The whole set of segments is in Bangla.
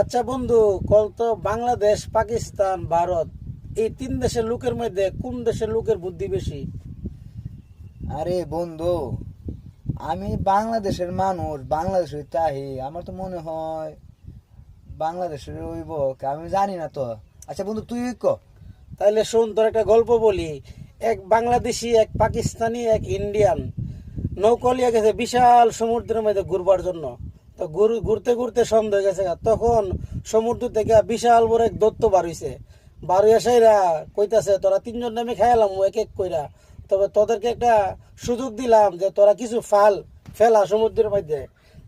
আচ্ছা বন্ধু, কল তো বাংলাদেশ, পাকিস্তান, ভারত, এই তিন দেশের লোকের মধ্যে কোন দেশের লোকের বুদ্ধি বেশি? আরে বন্ধু, আমি বাংলাদেশের মানুষ, বাংলাদেশে তাহি আমার তো মনে হয় বাংলাদেশের হইব। আমি জানি না তো। আচ্ছা বন্ধু, তুই ক। তাইলে শোন, তোর একটা গল্প বলি। এক বাংলাদেশি, এক পাকিস্তানি, এক ইন্ডিয়ান নৌকলিয়া গেছে বিশাল সমুদ্রের মধ্যে ঘুরবার জন্য। তো ঘুরতে ঘুরতে সন্ধ্যা হয়ে গেছে। তখন সমুদ্র থেকে বিশাল বড় এক দত্ত বার হইছে। বার হইয়া সাইরা কইতাছে, তোরা তিনজন নামে খাইলাম এক এক কইরা, তবে তোদেরকে একটা সুযোগ দিলাম যে তোরা কিছু ফেলা সমুদ্রের মধ্যে।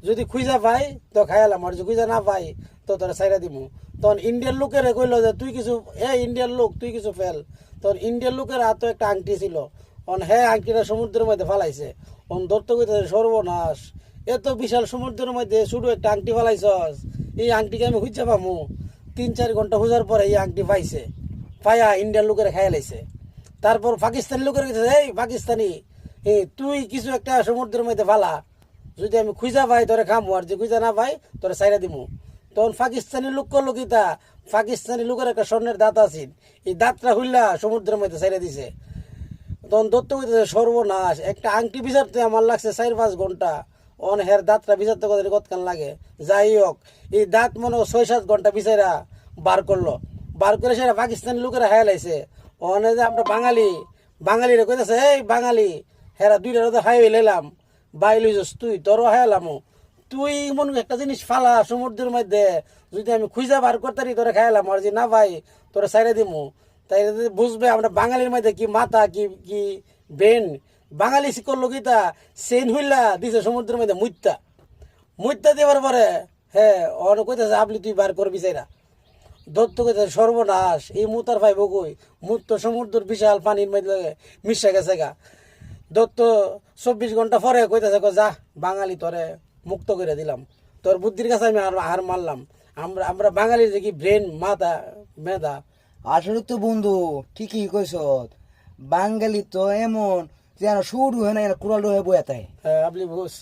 যদি খুঁজা পাই তো খাইলাম, আর যদি খুঁজা না পাই তো তোরা ছাইরা দিমু। তখন ইন্ডিয়ান লোকের কইলো যে তুই কিছু, ইন্ডিয়ান লোক তুই কিছু ফেল। তখন ইন্ডিয়ান লোকের হাতে একটা আংটি ছিল। আংটিটা সমুদ্রের মধ্যে ফালাইছে। ধরতে কইতেছে, সর্বনাশ, এত বিশাল সমুদ্রের মধ্যে শুধু একটা আংটি ফালাইছস, এই আংটিকে আমি খুঁজা পামু? 3-4 ঘন্টা খোঁজার পরে এই আংটি পাইছে। পাইয়া ইন্ডিয়ান লোকের খাইয়া লাইছে। তারপর পাকিস্তানি লোকের কাছে, এই পাকিস্তানি, তুই কিছু একটা সমুদ্রের মধ্যে ফালা, যদি আমি খুঁজা পাই তোরে খামু, আর যে খুঁজা না পাই তোরে সাইরা দিমু। তখন পাকিস্তানি লোক করলো কি, তা পাকিস্তানি লোকের একটা স্বর্ণের দাঁত আছে, এই দাঁতটা হুইল্লা সমুদ্রের মধ্যে সাইরা দিছে। তখন দত্ত কইতেছে, সর্বনাশ, একটা আংটি বিচারতে আমার লাগছে 4-5 ঘন্টা, হের দাঁতটা বিচারতে কতক্ষণ লাগে। যাই হোক, এই দাঁত মনে হয় 6-7 ঘন্টা বিচারা বার করলো। বার করে সেটা পাকিস্তানি লোকেরা হায়া লাইছে। যে আমরা বাঙালি, বাঙালিরা কইতেছে, এই বাঙালি, হেরা দুইটা তো হাই লাইলাম, বাই লইছস তুই, তোরও হায়ালামো। তুই মনে একটা জিনিস ফালা সমুদ্রের মধ্যে, যদি আমি খুঁজা বার করতারি তোরে খাইলাম, আর যদি না ভাই তোরে সাইরা দিমু। তাই বুঝবে আমরা বাঙালির মধ্যে কি মাথা, কি কি ব্রেন। বাঙালি করলো গীতা সেন হইলা দিছে সমুদ্রের মধ্যে মুইতা মুইতা দেওয়ার পরে, হ্যাঁ, অন কইতেছে আপনি তুই বার করবি চাইরা। দত্ত কইতেছে, সর্বনাশ, এই মুতার ভাই বকুই, মুত তো সমুদ্রের বিশাল পানির মধ্যে মিশে গেছে গা। দত্ত 24 ঘন্টা পরে কইতেছে, যা বাঙালি, তোরে মুক্ত করে দিলাম, তোর বুদ্ধির কাছে আমি হার মারলাম। আমরা আমরা বাঙালির যে কি ব্রেন, মাথা, মেধা। আসলে তো বন্ধু ঠিকই কইস। বাঙালি তো এমন যেন শুরু হয় না, কুড়াল হয়ে বয়ে তাই। হ্যাঁ, আপনি বুঝ